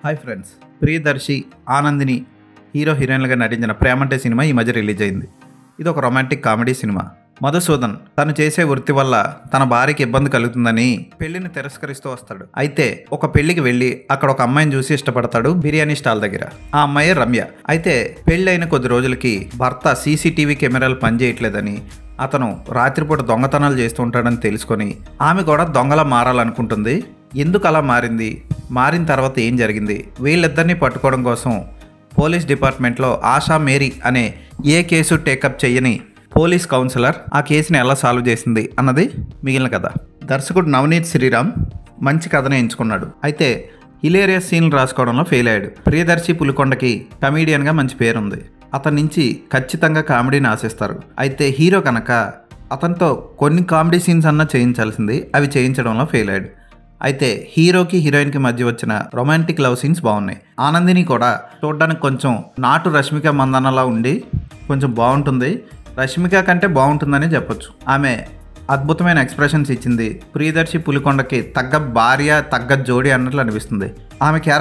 Hi friends, Priyadarshi, ఆనందిని hero హీరోయిన్లుగా నటించిన ప్రేమంటే cinema ఈ మధ్య రిలీజ్ అయింది. ఇది ఒక రొమాంటిక్ కామెడీ సినిమా. మధుసూదన్ తను చేసే వృత్తి వల్ల తన భార్యకి ఇబ్బంది కలుగుతుందని పెళ్లిని తిరస్కరిస్తూ వస్తాడు. అయితే ఒక పెళ్లికి వెళ్ళి అక్కడ ఒక అమ్మాయిని చూసి ఇష్టపడతాడు బిర్యానీ స్టాల్ దగ్గర. ఆ అమ్మాయి రమ్య. అయితే పెళ్లి అయిన కొద్ది రోజులకి భర్త సీసీటీవీ కెమెరాలు పనిచేయట్లేదని, అతను రాత్రిపూట దొంగతనాలు చేస్తూ ఉంటాడని తెలుసుకొని ఆమె కూడా దొంగలా మారాలనుకుంటుంది. ఎందుకు అలా మారింది, మారిన తర్వాత ఏం జరిగింది, వీళ్ళిద్దరినీ పట్టుకోవడం కోసం పోలీస్ డిపార్ట్మెంట్లో ఆశా మేరీ అనే ఏ కేసు టేకప్ చేయని పోలీస్ కౌన్సిలర్ ఆ కేసుని ఎలా సాల్వ్ చేసింది అన్నది మిగిలిన కథ. దర్శకుడు నవనీత్ శ్రీరామ్ మంచి కథనే ఎంచుకున్నాడు. అయితే హిలేరియస్ సీన్లు రాసుకోవడంలో ఫెయిల్ అయ్యాడు. ప్రియదర్శి పులికొండకి కమీడియన్గా మంచి పేరుంది. అతని నుంచి ఖచ్చితంగా కామెడీని ఆశిస్తారు. అయితే హీరో కనుక అతనితో కొన్ని కామెడీ సీన్స్ అన్నా చేయించాల్సింది, అవి చేయించడంలో ఫెయిల్ అయ్యాడు. అయితే హీరోకి హీరోయిన్కి మధ్య వచ్చిన రొమాంటిక్ లవ్ సీన్స్ బాగున్నాయి. ఆనందిని కూడా చూడడానికి కొంచెం నాటు రష్మిక మందన్నలా ఉండి కొంచెం బాగుంటుంది. రష్మిక కంటే బాగుంటుందని చెప్పొచ్చు. ఆమె అద్భుతమైన ఎక్స్ప్రెషన్స్ ఇచ్చింది. ప్రియదర్శి పులికొండకి తగ్గ భార్య, తగ్గ జోడి అన్నట్లు అనిపిస్తుంది. ఆమె